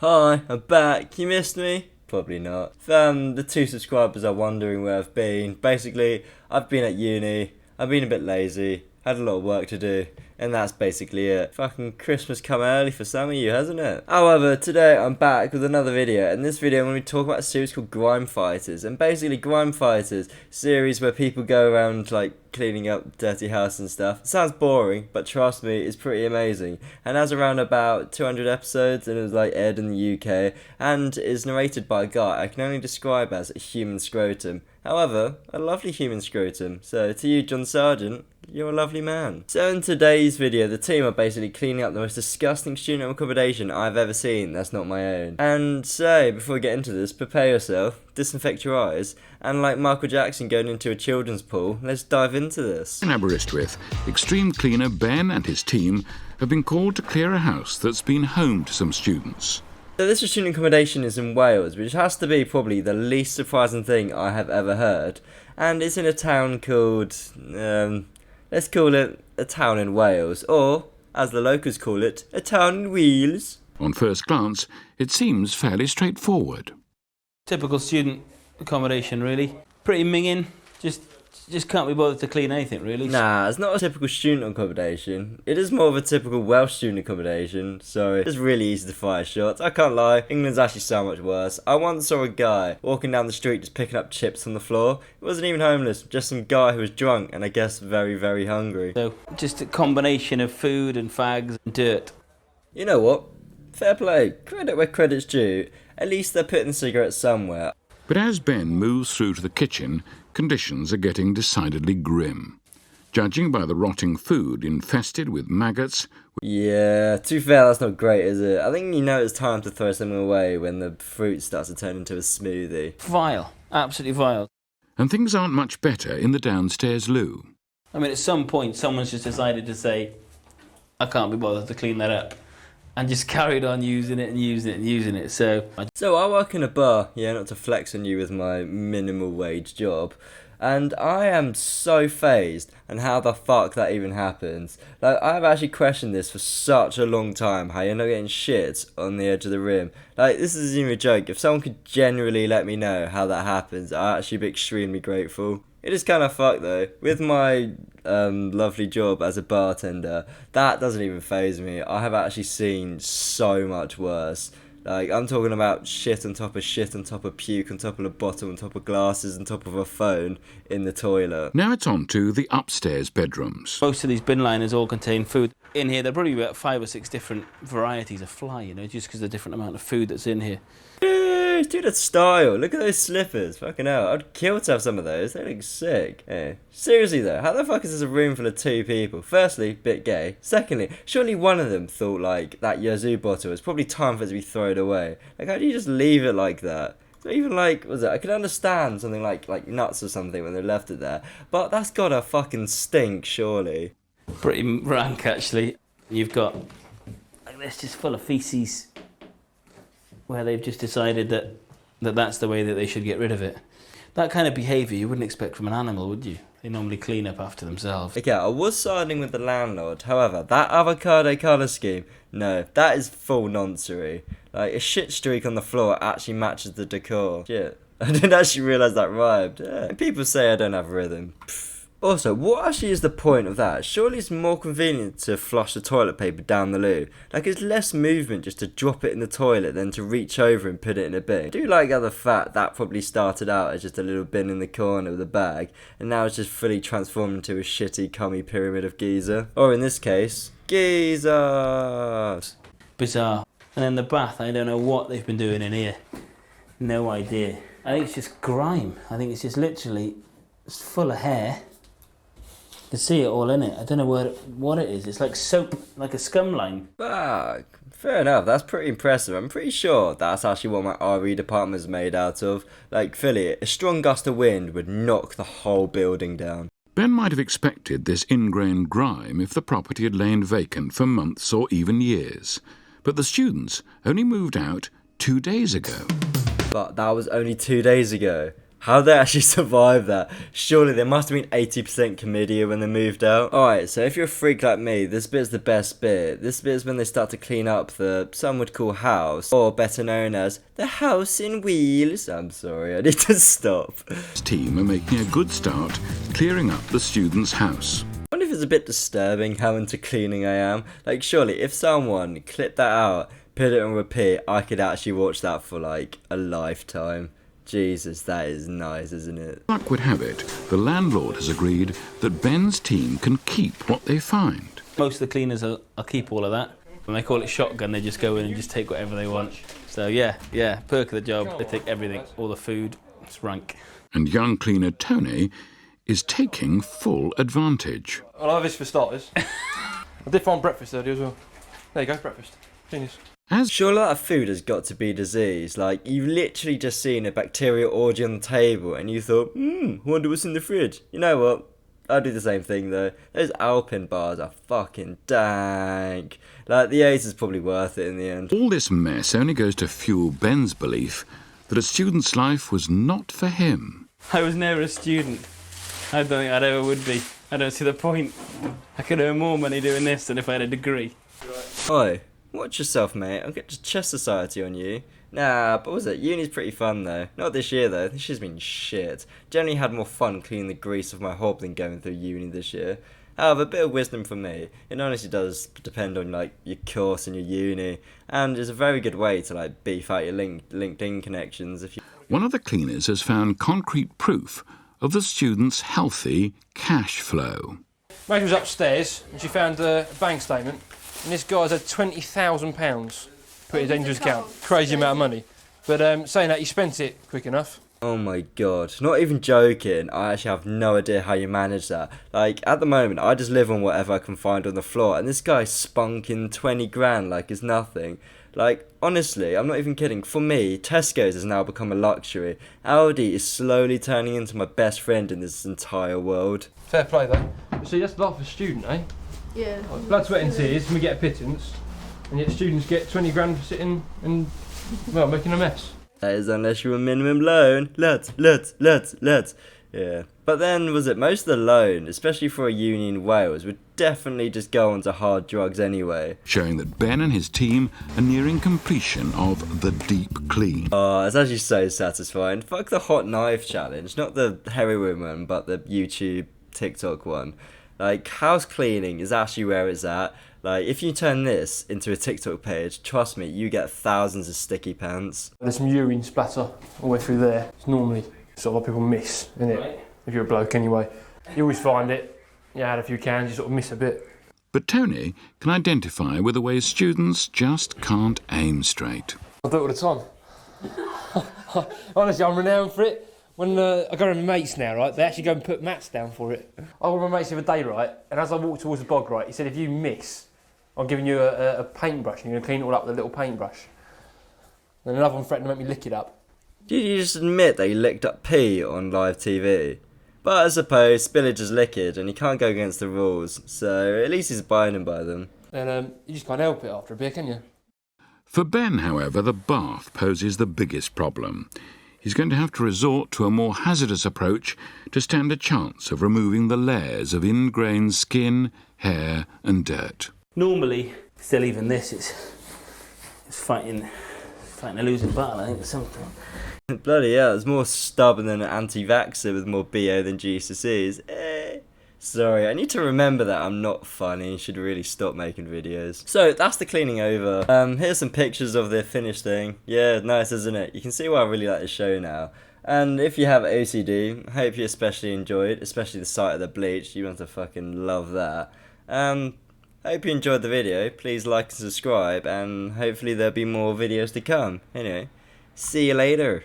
Hi, I'm back. You missed me? Probably not. The 2 subscribers are wondering where I've been. Basically, I've been at uni, I've been a bit lazy, had a lot of work to do, and that's basically it. Fucking Christmas come early for some of you, hasn't it? However, today I'm back with another video. In this video, I'm going to be talking about a series called Grime Fighters. And basically, Grime Fighters, series where people go around, like, cleaning up dirty house and stuff. It sounds boring, but trust me, it's pretty amazing. And has around about 200 episodes, and it was, like, aired in the UK, and is narrated by a guy I can only describe as a human scrotum. However, a lovely human scrotum. So, to you, John Sargent, you're a lovely man. So in today's video, the team are basically cleaning up the most disgusting student accommodation I've ever seen that's not my own. And so, before we get into this, prepare yourself, disinfect your eyes, and like Michael Jackson going into a children's pool, let's dive into this. In Aberystwyth, extreme cleaner Ben and his team have been called to clear a house that's been home to some students. So this student accommodation is in Wales, which has to be probably the least surprising thing I have ever heard. And it's in a town called, let's call it a town in Wales, or, as the locals call it, a town in Wheels. On first glance, it seems fairly straightforward. Typical student accommodation, really. Pretty minging. Just can't be bothered to clean anything, really. Nah, it's not a typical student accommodation. It is more of a typical Welsh student accommodation, so it's really easy to fire shots. I can't lie, England's actually so much worse. I once saw a guy walking down the street just picking up chips on the floor. He wasn't even homeless, just some guy who was drunk and I guess very, very hungry. So, just a combination of food and fags and dirt. You know what? Fair play. Credit where credit's due. At least they're putting cigarettes somewhere. But as Ben moves through to the kitchen, conditions are getting decidedly grim. Judging by the rotting food infested with maggots. Yeah, to be fair, that's not great, is it? I think you know it's time to throw something away when the fruit starts to turn into a smoothie. Vile. Absolutely vile. And things aren't much better in the downstairs loo. I mean, at some point, someone's just decided to say, I can't be bothered to clean that up. And just carried on using it and using it and using it, so I work in a bar, yeah, not to flex on you with my minimal wage job, and I am so phased on how the fuck that even happens. Like, I've actually questioned this for such a long time, how you're not getting shit on the edge of the rim. Like, this isn't even a joke. If someone could genuinely let me know how that happens, I'd actually be extremely grateful. It is kind of fucked though. With my lovely job as a bartender, that doesn't even faze me. I have actually seen so much worse. Like, I'm talking about shit on top of shit on top of puke on top of a bottle on top of glasses on top of a phone in the toilet. Now it's on to the upstairs bedrooms. most of these bin liners all contain food. In here, there are probably about 5 or 6 different varieties of fly, you know, just because of the different amount of food that's in here. Dude, that's style. Look at those slippers. Fucking hell. I'd kill to have some of those. They look sick. Yeah. Seriously though, how the fuck is this a room full of 2 people? Firstly, bit gay. Secondly, surely one of them thought like that Yazoo bottle is probably time for it to be thrown away. Like, how do you just leave it like that? So even like, was it? I could understand something like nuts or something when they left it there, but that's gotta fucking stink, surely. Pretty rank, actually. You've got like this just full of feces, where they've just decided that's the way that they should get rid of it. That kind of behaviour you wouldn't expect from an animal, would you? They normally clean up after themselves. Okay, I was siding with the landlord. However, that avocado colour scheme, no, that is full noncery. Like, a shit streak on the floor actually matches the decor. Shit. I didn't actually realise that rhymed. Yeah. People say I don't have rhythm. Pfft. Also, what actually is the point of that? Surely it's more convenient to flush the toilet paper down the loo. Like, it's less movement just to drop it in the toilet than to reach over and put it in a bin. I do like how the fact that probably started out as just a little bin in the corner with a bag, and now it's just fully transformed into a shitty cummy pyramid of Giza. Or in this case, Giza! Bizarre. And then the bath, I don't know what they've been doing in here. No idea. I think it's just grime. I think it's just literally it's full of hair. You can see it all in it. I don't know what it is. It's like soap, like a scum line. Fuck. Fair enough, that's pretty impressive. I'm pretty sure that's actually what my RE department is made out of. Like, Philly, a strong gust of wind would knock the whole building down. Ben might have expected this ingrained grime if the property had lain vacant for months or even years. But the students only moved out 2 days ago. But that was only 2 days ago. How they actually survived that? Surely they must have been 80% chlamydia when they moved out. Alright, so if you're a freak like me, this bit's the best bit. This bit is when they start to clean up the, some would call house, or better known as the house in wheels. I'm sorry, I need to stop. His team are making a good start clearing up the student's house. I wonder if it's a bit disturbing how into cleaning I am. Like, surely if someone clipped that out, put it on repeat, I could actually watch that for like a lifetime. Jesus, that is nice, isn't it? Luck would have it, the landlord has agreed that Ben's team can keep what they find. Most of the cleaners will keep all of that. When they call it shotgun, they just go in and just take whatever they want. So yeah, perk of the job, they take everything, all the food, it's rank. And young cleaner Tony is taking full advantage. I'll have this for starters. I did find breakfast earlier as well. There you go, breakfast. Genius. Surely that food has got to be diseased. Like, you've literally just seen a bacterial orgy on the table and you thought, wonder what's in the fridge. You know what? I'll do the same thing though. Those Alpine bars are fucking dank. Like, the Ace is probably worth it in the end. All this mess only goes to fuel Ben's belief that a student's life was not for him. I was never a student. I don't think I'd ever would be. I don't see the point. I could earn more money doing this than if I had a degree. Oi, watch yourself, mate. I'll get to chess society on you. Nah, but what was it? Uni's pretty fun though. Not this year though. This year's been shit. Generally had more fun cleaning the grease off my hob than going through uni this year. However, a bit of wisdom from me. It honestly does depend on like your course and your uni, and it's a very good way to like beef out your LinkedIn connections. If you. One of the cleaners has found concrete proof of the student's healthy cash flow. Maggie was upstairs and she found a bank statement, and this guy's had £20,000 put into his account. Crazy amount of money. But saying that, he spent it quick enough. Oh my god, not even joking, I actually have no idea how you manage that. Like, at the moment, I just live on whatever I can find on the floor, and this guy's spunking 20 grand like it's nothing. Like, honestly, I'm not even kidding. For me, Tesco's has now become a luxury. Aldi is slowly turning into my best friend in this entire world. Fair play though. See, that's life of a student, eh? Yeah. Like, blood, sweat and tears, and we get a pittance, and yet students get 20 grand for sitting and, well, making a mess. That is unless you're a minimum loan. Let's. Yeah. But then, was it most of the loan, especially for a uni in Wales, would definitely just go onto hard drugs anyway. Showing that Ben and his team are nearing completion of the deep clean. Oh, it's actually so satisfying. Fuck the hot knife challenge. Not the heroin one, but the YouTube, TikTok one. Like, house cleaning is actually where it's at. Like, if you turn this into a TikTok page, trust me, you get thousands of sticky pants. There's some urine splatter all the way through there. It's normally sort of what people miss, isn't it? Right. If you're a bloke anyway. You always find it. You add a few cans, you sort of miss a bit. But Tony can identify with the way students just can't aim straight. I do it all the time. Honestly, I'm renowned for it. When I go with my mates now, right, they actually go and put mats down for it. I went with my mates the other day, right, and as I walked towards the bog, right, he said, if you miss, I'm giving you a paintbrush and you're going to clean it all up with a little paintbrush. And another one threatened to make me lick it up. Did you just admit that you licked up pee on live TV? But I suppose spillage is liquid and you can't go against the rules, so at least he's abiding by them. And you just can't help it after a bit, can you? For Ben, however, the bath poses the biggest problem. He's going to have to resort to a more hazardous approach to stand a chance of removing the layers of ingrained skin, hair and dirt. Normally, still even this, it's fighting a losing battle, I think, sometimes. Bloody hell, it's more stubborn than an anti-vaxxer with more BO than GCSEs. Sorry, I need to remember that I'm not funny. Should really stop making videos. So, that's the cleaning over. Here's some pictures of the finished thing. Yeah, nice, isn't it? You can see why I really like the show now. And if you have OCD, I hope you especially enjoyed, especially the sight of the bleach. You want to fucking love that. Hope you enjoyed the video. Please like and subscribe, and hopefully there'll be more videos to come. Anyway, see you later.